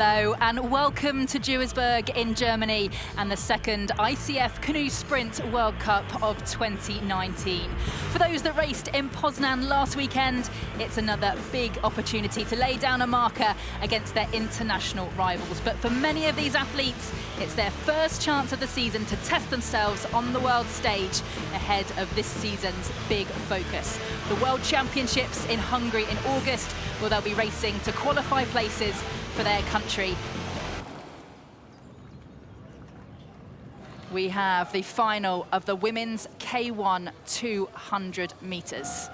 Hello and welcome to Duisburg in Germany and the second ICF Canoe Sprint World Cup of 2019. For those that raced in Poznan last weekend, it's another big opportunity to lay down a marker against their international rivals. But for many of these athletes, it's their first chance of the season to test themselves on the world stage ahead of this season's big focus. The World Championships in Hungary in August, where they'll be racing to qualify places for their country. We have the final of the women's K1 200 meters.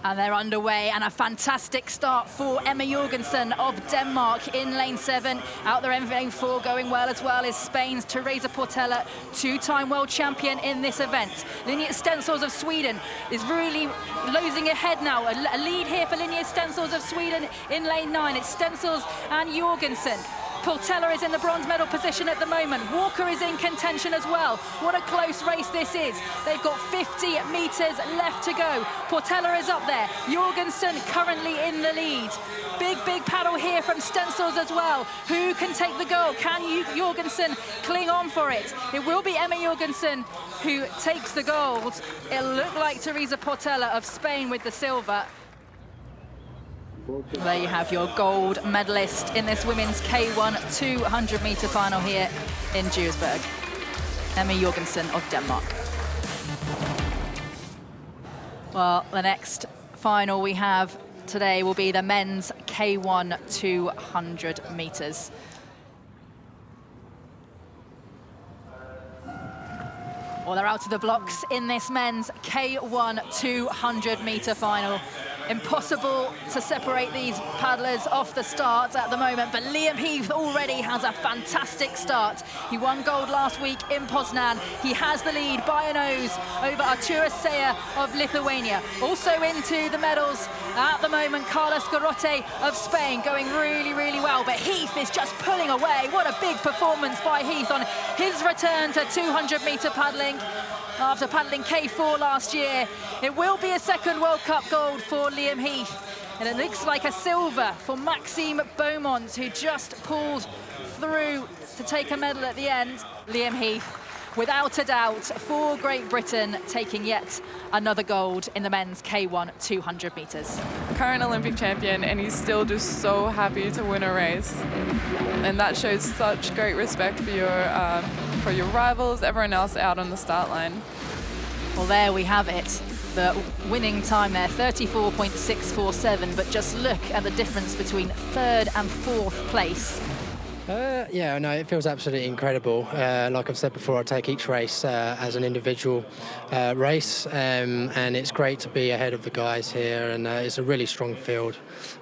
And they're underway, and a fantastic start for Emma Jorgensen of Denmark in lane 7. Out there in lane 4, going well as well, is Spain's Teresa Portela, two-time world champion in this event. Linje Stensels of Sweden is really losing ahead now. A lead here for Linje Stensels of Sweden in lane 9. It's Stensels and Jorgensen. Portela is in the bronze medal position at the moment. Walker is in contention as well. What a close race this is. They've got 50 meters left to go. Portela is up there. Jorgensen currently in the lead. Big paddle here from Stensels as well. Who can take the goal? Can Jorgensen cling on for it? It will be Emma Jorgensen who takes the gold. It'll look like Teresa Portela of Spain with the silver. There you have your gold medalist in this women's K1 200-meter final here in Duisburg. Emma Jorgensen of Denmark. Well, the next final we have today will be the men's K1 200 meters. Well, they're out of the blocks in this men's K1 200-meter final. Impossible to separate these paddlers off the start at the moment, but Liam Heath already has a fantastic start. He won gold last week in Poznan. He has the lead by a nose over Arturas Seja of Lithuania. Also into the medals at the moment, Carlos Garrote of Spain going really well, but Heath is just pulling away. What a big performance by Heath on his return to 200-meter paddling. After paddling K4 last year, it will be a second World Cup gold for Liam Heath. And it looks like a silver for Maxime Beaumont, who just pulled through to take a medal at the end. Liam Heath, without a doubt, for Great Britain, taking yet another gold in the men's K1 200 meters. Current Olympic champion, and he's still just so happy to win a race. And that shows such great respect for your rivals, everyone else out on the start line. Well, there we have it. The winning time there, 34.647, but just look at the difference between third and fourth place. Yeah, no, it feels absolutely incredible. Like I've said before, I take each race as an individual race, and it's great to be ahead of the guys here, and it's a really strong field,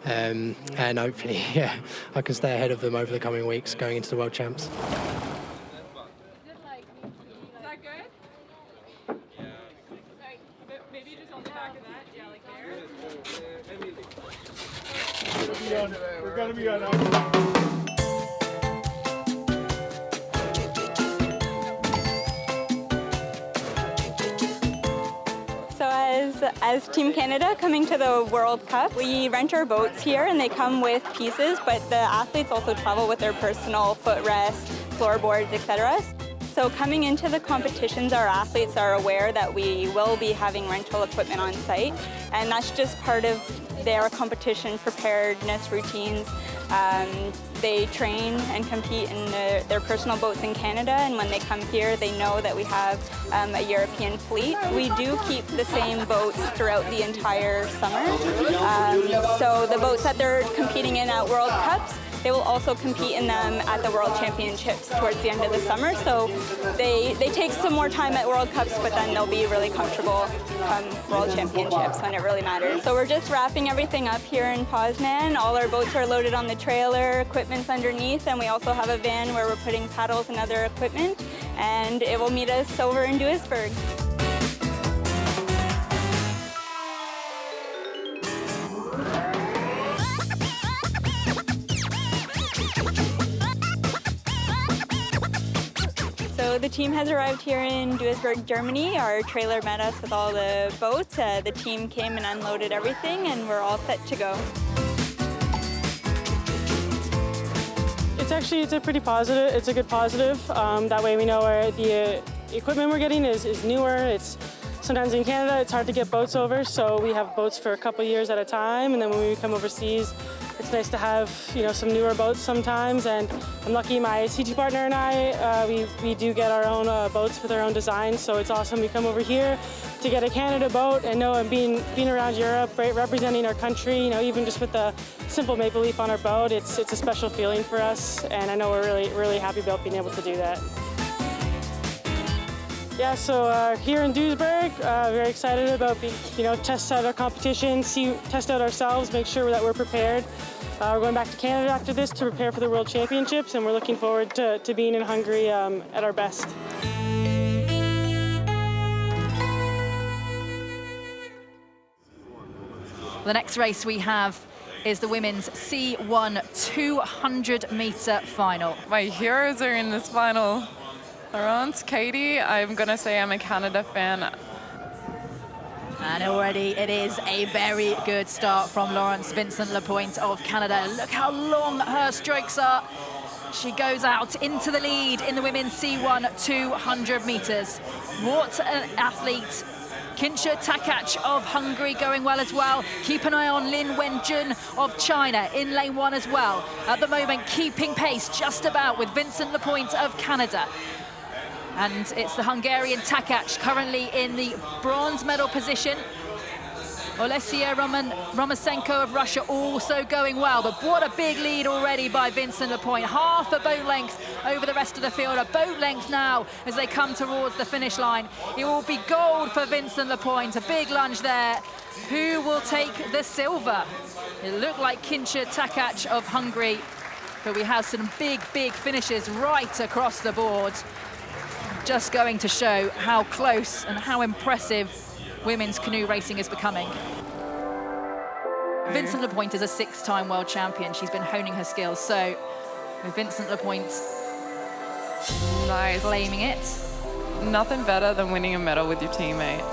and hopefully, yeah, I can stay ahead of them over the coming weeks going into the World Champs. We're gonna be on. So as Team Canada coming to the World Cup, we rent our boats here and they come with pieces, but the athletes also travel with their personal footrests, floorboards, etc. So coming into the competitions, our athletes are aware that we will be having rental equipment on site, and that's just part of their competition preparedness routines. They train and compete in their personal boats in Canada, and when they come here, they know that we have a European fleet. We do keep the same boats throughout the entire summer. So the boats that they're competing in at World Cups, they will also compete in them at the World Championships towards the end of the summer. So they take some more time at World Cups, but then they'll be really comfortable come World Championships when it really matters. So we're just wrapping everything up here in Poznan. All our boats are loaded on the trailer, equipment's underneath, and we also have a van where we're putting paddles and other equipment, and it will meet us over in Duisburg. So the team has arrived here in Duisburg, Germany. Our trailer met us with all the boats. The team came and unloaded everything, and we're all set to go. It's a pretty positive. It's a good positive. That way we know the equipment we're getting is newer. It's sometimes in Canada it's hard to get boats over, so we have boats for a couple years at a time, and then when we come overseas, it's nice to have some newer boats sometimes. And I'm lucky my CG partner and I we do get our own boats with our own designs, so it's awesome. We come over here to get a Canada boat and being around Europe, right, representing our country. Even just with the simple maple leaf on our boat, it's a special feeling for us, and I know we're really happy about being able to do that. Yeah, so here in Duisburg, very excited about test out our competition, test out ourselves, make sure that we're prepared. We're going back to Canada after this to prepare for the World Championships, and we're looking forward to being in Hungary at our best. The next race we have is the women's C1 200-meter final. My heroes are in this final. Laurence, Katie, I'm gonna say I'm a Canada fan. And already it is a very good start from Laurence Vincent-Lepointe of Canada. Look how long her strokes are. She goes out into the lead in the women's C1 200 meters. What an athlete. Kincha Takac of Hungary going well as well. Keep an eye on Lin Wenjun of China in lane 1 as well. At the moment, keeping pace just about with Vincent-Lepointe of Canada. And it's the Hungarian Takac currently in the bronze medal position. Olesia Romasenko of Russia also going well, but what a big lead already by Vincent-Lepointe. Half a boat length over the rest of the field, a boat length now as they come towards the finish line. It will be gold for Vincent-Lepointe, a big lunge there. Who will take the silver? It looked like Kincha Takac of Hungary, but we have some big finishes right across the board. Just going to show how close and how impressive women's canoe racing is becoming. Vincent-Lepointe is a 6-time world champion. She's been honing her skills. So with Vincent-Lepointe claiming it. Nothing better than winning a medal with your teammate.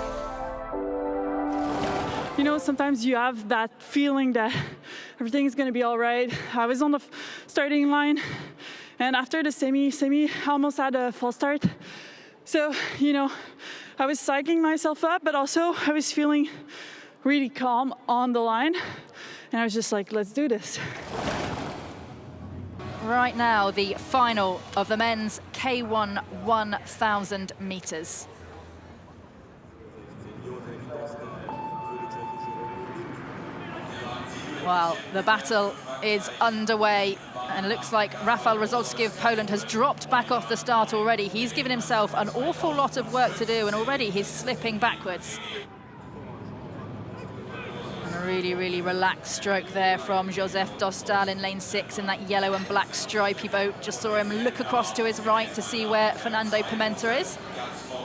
Sometimes you have that feeling that everything is going to be all right. I was on the starting line, and after the semi, I almost had a false start. So, I was psyching myself up, but also I was feeling really calm on the line. And I was just like, let's do this. Right now, the final of the men's K1 1,000 meters. Well, the battle is underway, and it looks like Rafał Rosowski of Poland has dropped back off the start already. He's given himself an awful lot of work to do, and already he's slipping backwards. And a really relaxed stroke there from Joseph Dostal in lane 6 in that yellow and black stripy boat. Just saw him look across to his right to see where Fernando Pimenta is.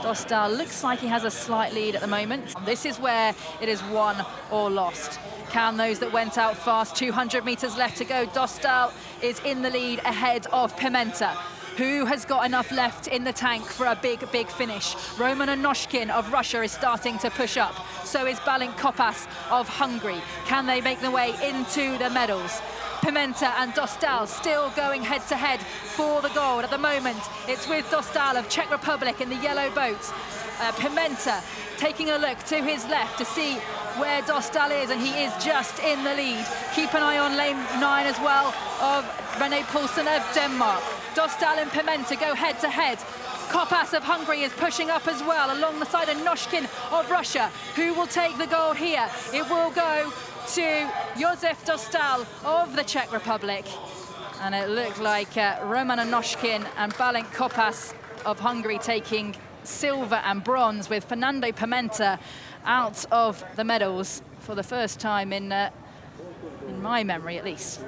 Dostal looks like he has a slight lead at the moment. This is where it is won or lost. Can those that went out fast, 200 meters left to go. Dostal is in the lead ahead of Pimenta, who has got enough left in the tank for a big finish. Roman Anoshkin of Russia is starting to push up. So is Balint Kopas of Hungary. Can they make their way into the medals? Pimenta and Dostal still going head-to-head for the gold. At the moment, it's with Dostal of Czech Republic in the yellow boat. Pimenta taking a look to his left to see where Dostal is, and he is just in the lead. Keep an eye on lane 9 as well of René Poulsen of Denmark. Dostal and Pimenta go head-to-head. Kopas of Hungary is pushing up as well, along the side of Noshkin of Russia. Who will take the gold here? It will go to Josef Dostal of the Czech Republic. And it looked like Roman Anoshkin and Balint Kopas of Hungary taking silver and bronze, with Fernando Pimenta out of the medals for the first time in my memory at least.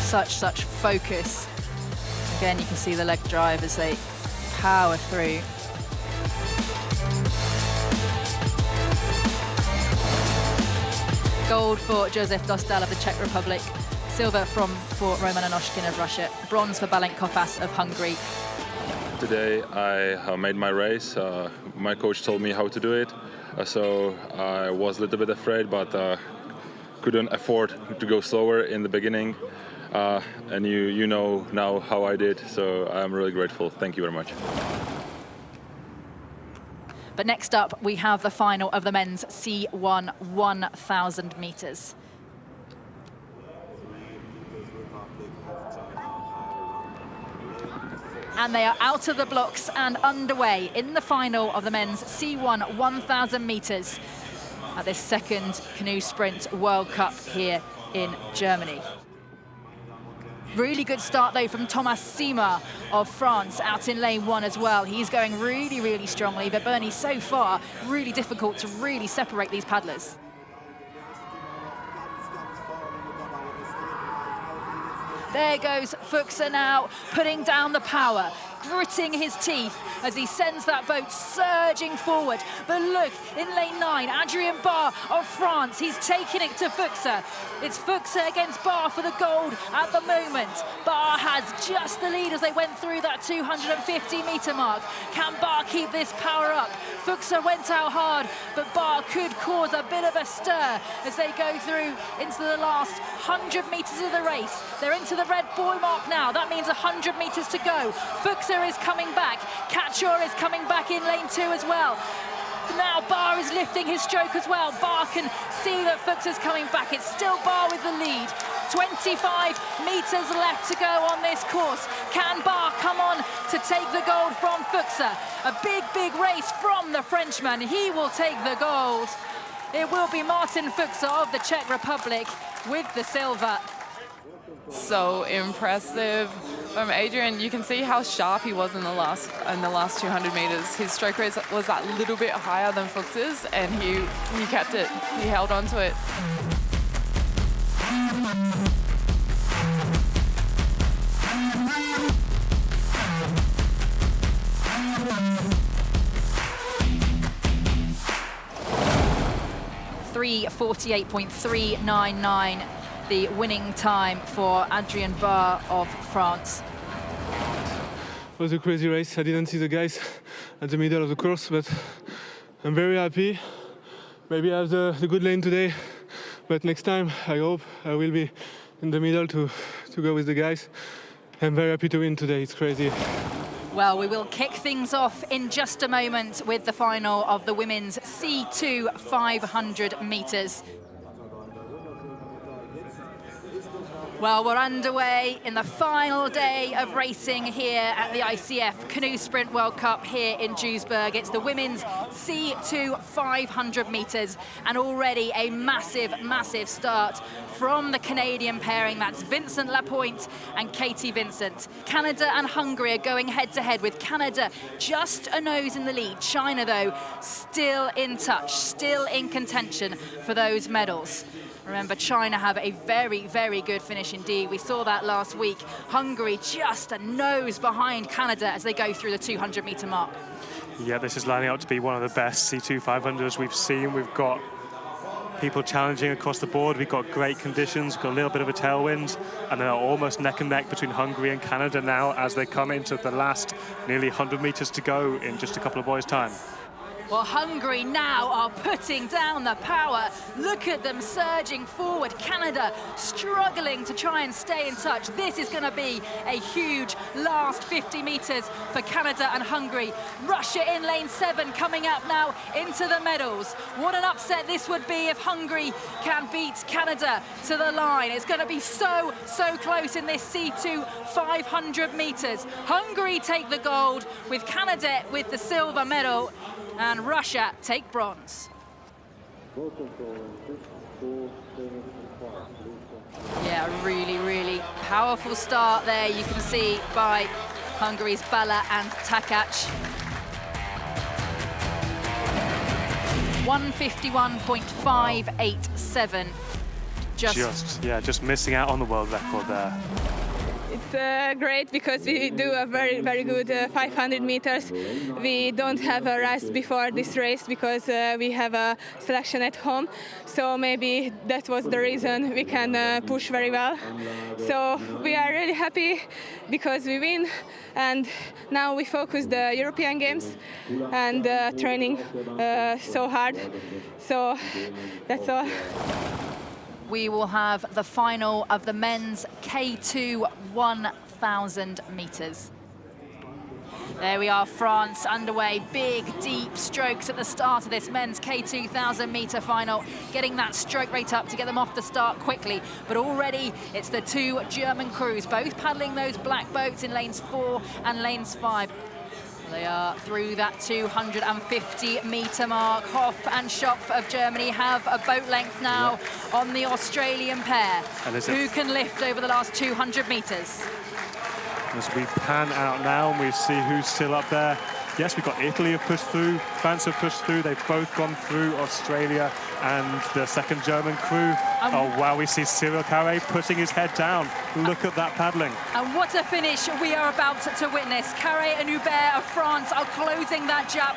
Such focus. Again, you can see the leg drive as they power through. Gold for Josef Dostal of the Czech Republic. Silver for Roman Anoshkin of Russia. Bronze for Balint Kopas of Hungary. Today I made my race. My coach told me how to do it. So I was a little bit afraid, but couldn't afford to go slower in the beginning. And you know now how I did, so I'm really grateful. Thank you very much. But next up, we have the final of the men's C1 1,000 meters. And they are out of the blocks and underway in the final of the men's C1 1,000 meters at this second Canoe Sprint World Cup here in Germany. Really good start, though, from Thomas Sima of France out in lane 1 as well. He's going really, really strongly, but Bernie, so far, really difficult to really separate these paddlers. There goes Fuchser now, putting down the power, gritting his teeth as he sends that boat surging forward. But look, in lane 9, Adrien Barr of France, he's taking it to Fuchser. It's Fuchser against Barr for the gold at the moment. Barr has just the lead as they went through that 250-meter mark. Can Barr keep this power up? Fuchser went out hard, but Barr could cause a bit of a stir as they go through into the last 100 meters of the race. They're into the red buoy mark now. That means 100 meters to go. Fuchser is coming back. Katsur is coming back in lane 2 as well. Now Barr is lifting his stroke as well. Barr can see that Fuchser's coming back. It's still Barr with the lead. 25 meters left to go on this course. Can Barr come on to take the gold from Fuchser? A big, big race from the Frenchman. He will take the gold. It will be Martin Fuchser of the Czech Republic with the silver. So impressive from Adrien. You can see how sharp he was in the last 200 meters. His stroke rate was that little bit higher than Fuchser's, and he kept it. He held on to it. .348.399, the winning time for Adrien Barr of France. It was a crazy race. I didn't see the guys at the middle of the course, but I'm very happy. Maybe I have the good lane today, but next time I hope I will be in the middle to go with the guys. I'm very happy to win today. It's crazy. Well, we will kick things off in just a moment with the final of the women's C2 500 meters. Well, we're underway in the final day of racing here at the ICF Canoe Sprint World Cup here in Duisburg. It's the women's C2 500 meters, and already a massive, massive start from the Canadian pairing. That's Vincent Lapointe and Katie Vincent. Canada and Hungary are going head-to-head, with Canada just a nose in the lead. China, though, still in touch, still in contention for those medals. Remember, China have a very, very good finish indeed. We saw that last week. Hungary just a nose behind Canada as they go through the 200-meter mark. Yeah, this is lining up to be one of the best C2 500s we've seen. We've got people challenging across the board. We've got great conditions, got a little bit of a tailwind, and they're almost neck and neck between Hungary and Canada now as they come into the last nearly 100 meters to go in just a couple of boys' time. Well, Hungary now are putting down the power. Look at them surging forward. Canada struggling to try and stay in touch. This is going to be a huge last 50 meters for Canada and Hungary. Russia in lane 7 coming up now into the medals. What an upset this would be if Hungary can beat Canada to the line. It's going to be so, so close in this C2 500 meters. Hungary take the gold, with Canada with the silver medal, and Russia take bronze. Yeah, really, really powerful start there. You can see by Hungary's Bala and Takacs. 151.587. Just missing out on the world record there. It's great because we do a very, very good 500 meters. We don't have a rest before this race because we have a selection at home. So maybe that was the reason we can push very well. So we are really happy because we win. And now we focus the European Games and training so hard. So that's all. we will have the final of the men's K2 1,000 meters. There we are, France underway. Big, deep strokes at the start of this men's K2,000 meter final, getting that stroke rate up to get them off the start quickly. But already it's the two German crews, both paddling those black boats in lanes 4 and lanes 5. They are through that 250-meter mark. Hoff and Schopf of Germany have a boat length now on the Australian pair, who can lift over the last 200 meters. As we pan out now and we see who's still up there. Yes, we've got Italy have pushed through, France have pushed through. They've both gone through, Australia and the second German crew. Oh, wow, we see Cyril Carré putting his head down. Look at that paddling. And what a finish we are about to witness. Carré and Hubert of France are closing that gap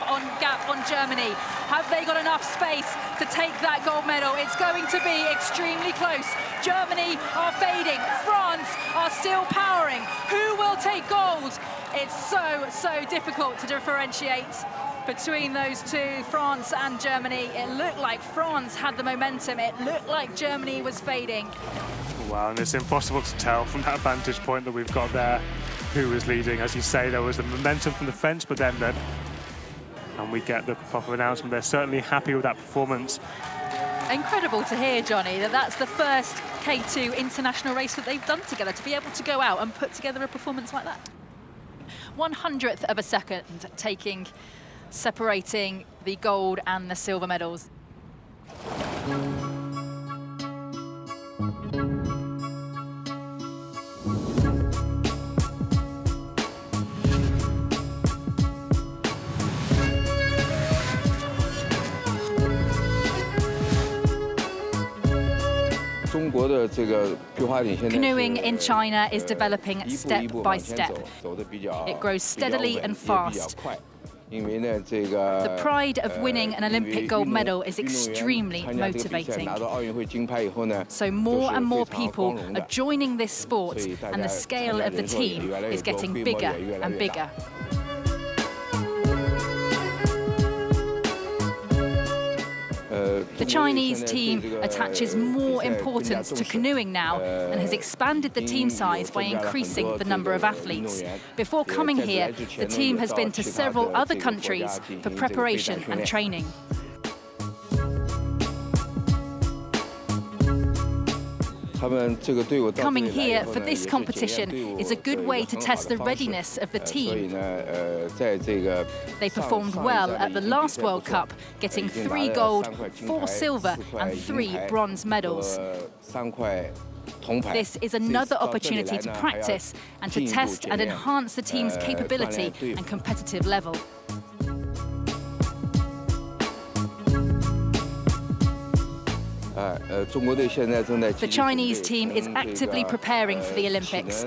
on Germany. Have they got enough space to take that gold medal? It's going to be extremely close. Germany are fading. France are still powering. Who will take gold? It's so difficult to differentiate between those two, France and Germany. It looked like France had the momentum. It looked like Germany was fading. Wow, and it's impossible to tell from that vantage point that we've got there who was leading. As you say, there was the momentum from the French, but then and we get the proper announcement. They're certainly happy with that performance. Incredible to hear, Johnny, that's the first K2 international race that they've done together, to be able to go out and put together a performance like that. 100th of a second separating the gold and the silver medals. Canoeing in China is developing step by step. It grows steadily and fast. The pride of winning an Olympic gold medal is extremely motivating. So more and more people are joining this sport, and the scale of the team is getting bigger and bigger. The Chinese team attaches more importance to canoeing now and has expanded the team size by increasing the number of athletes. Before coming here, the team has been to several other countries for preparation and training. Coming here for this competition is a good way to test the readiness of the team. They performed well at the last World Cup, getting 3 gold, 4 silver and 3 bronze medals. This is another opportunity to practice and to test and enhance the team's capability and competitive level. The Chinese team is actively preparing for the Olympics,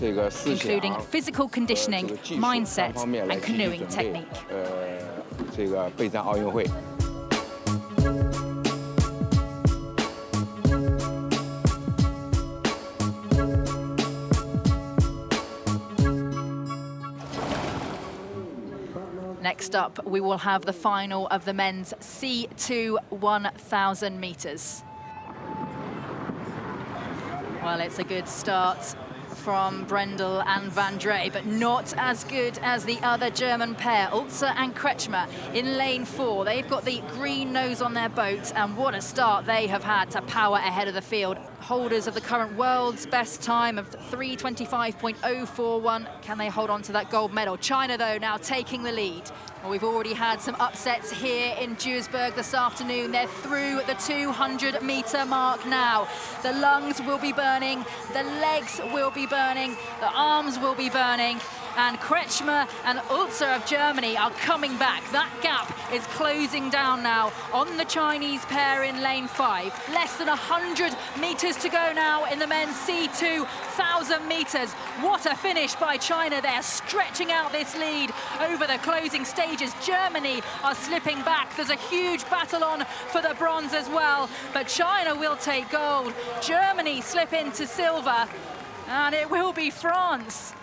including physical conditioning, mindset and canoeing technique. Next up, we will have the final of the men's C2 1,000 meters. Well, it's a good start from Brendel and Van Drey, but not as good as the other German pair, Ulzer and Kretschmer, in lane 4. They've got the green nose on their boat, and what a start they have had to power ahead of the field. Holders of the current world's best time of 3:25.041. Can they hold on to that gold medal? China, though, now taking the lead. Well, we've already had some upsets here in Duisburg this afternoon. They're through the 200-meter mark now. The lungs will be burning, the legs will be burning, the arms will be burning, and Kretschmer and Ulzer of Germany are coming back. That gap is closing down now on the Chinese pair in lane 5. Less than 100 meters to go now in the men's C2 1,000 meters. What a finish by China. They're stretching out this lead over the closing stages. Germany are slipping back. There's a huge battle on for the bronze as well, but China will take gold. Germany slip into silver, and it will be France.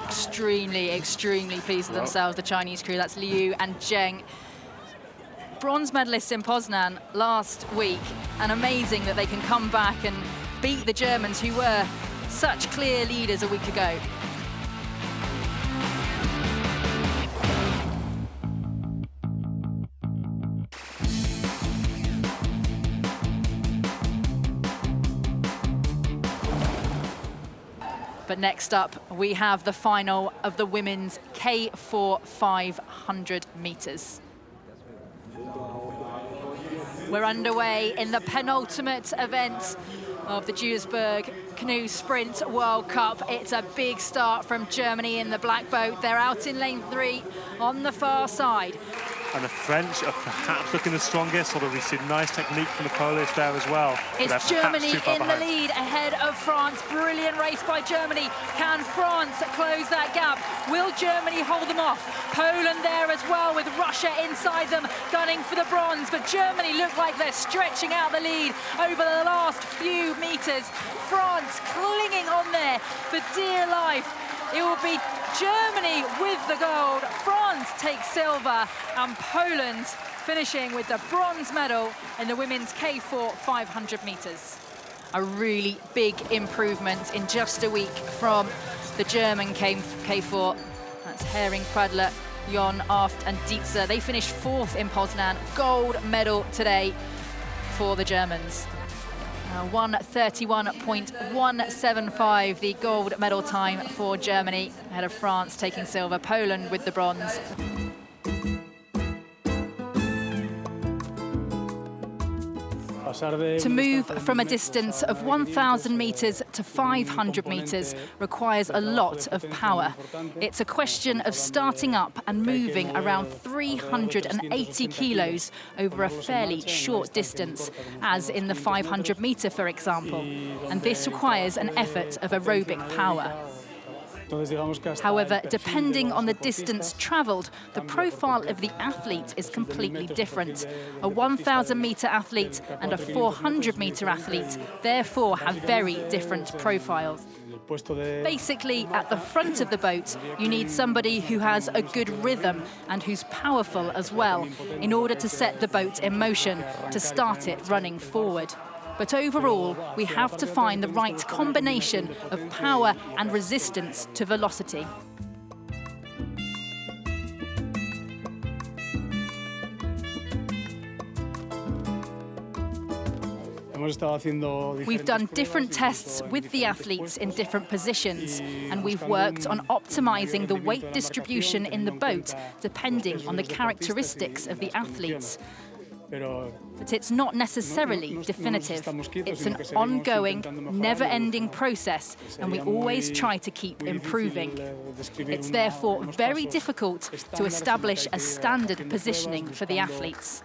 Extremely pleased with themselves, the Chinese crew. That's Liu and Zheng. bronze medalists in Poznan last week, and amazing that they can come back and beat the Germans, who were such clear leaders a week ago. But next up, we have the final of the women's K4 500 meters. We're underway in the penultimate event of the Duisburg Canoe Sprint World Cup. It's a big start from Germany in the black boat. They're out in lane 3 on the far side. And the French are perhaps looking the strongest, although we see nice technique from the Polish there as well. It's Germany in the lead ahead of France. Brilliant race by Germany. Can France close that gap? Will Germany hold them off? Poland there as well, with Russia inside them, gunning for the bronze. But Germany look like they're stretching out the lead over the last few meters. France clinging on there for dear life. It will be Germany with the gold, France takes silver, and Poland finishing with the bronze medal in the women's K4 500 meters. A really big improvement in just a week from the German K4. That's Hering, Pradler, Jon, Aft and Dietze. They finished 4th in Poznan. Gold medal today for the Germans. 1:31.175, the gold medal time for Germany, ahead of France taking silver, Poland with the bronze. To move from a distance of 1,000 meters to 500 meters requires a lot of power. It's a question of starting up and moving around 380 kilos over a fairly short distance, as in the 500 meter, for example. And this requires an effort of aerobic power. However, depending on the distance traveled, the profile of the athlete is completely different. A 1,000-meter athlete and a 400-meter athlete therefore have very different profiles. Basically, at the front of the boat, you need somebody who has a good rhythm and who's powerful as well, in order to set the boat in motion, to start it running forward. But overall, we have to find the right combination of power and resistance to velocity. We've done different tests with the athletes in different positions, and we've worked on optimizing the weight distribution in the boat depending on the characteristics of the athletes. But it's not necessarily definitive. It's an ongoing, never-ending process, and we always try to keep improving. It's therefore very difficult to establish a standard positioning for the athletes.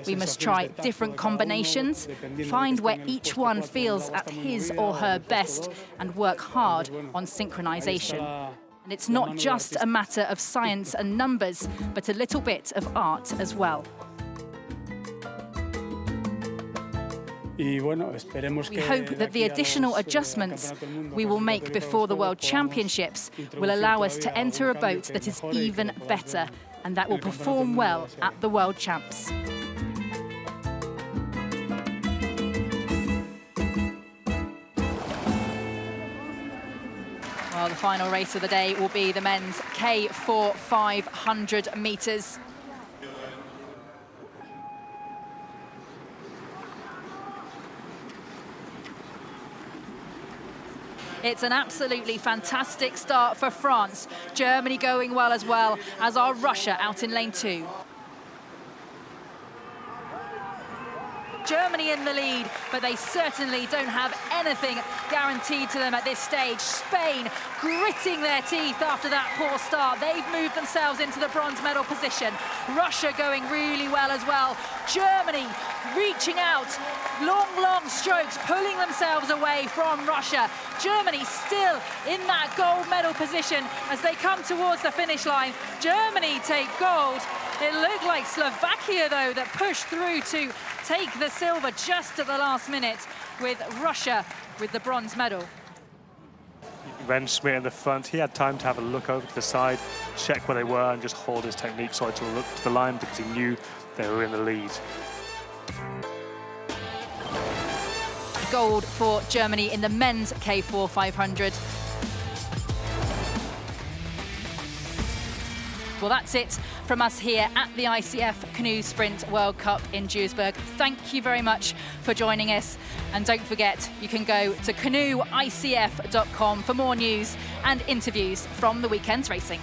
We must try different combinations, find where each one feels at his or her best, and work hard on synchronization. And it's not just a matter of science and numbers, but a little bit of art as well. We hope that the additional adjustments we will make before the World Championships will allow us to enter a boat that is even better and that will perform well at the World Champs. Well, the final race of the day will be the men's K4 500 meters. It's an absolutely fantastic start for France. Germany going well as our Russia out in lane 2. Germany in the lead, but they certainly don't have anything guaranteed to them at this stage. Spain gritting their teeth after that poor start. They've moved themselves into the bronze medal position. Russia going really well as well. Germany reaching out, long strokes, pulling themselves away from Russia. Germany still in that gold medal position as they come towards the finish line. Germany take gold. It looked like Slovakia, though, that pushed through to take the silver just at the last minute, with Russia with the bronze medal. Ren Schmidt in the front, he had time to have a look over to the side, check where they were, and just hold his technique so to look to the line, because he knew they were in the lead. Gold for Germany in the men's K4 500. Well, that's it from us here at the ICF Canoe Sprint World Cup in Duisburg. Thank you very much for joining us. And don't forget, you can go to canoeicf.com for more news and interviews from the weekend's racing.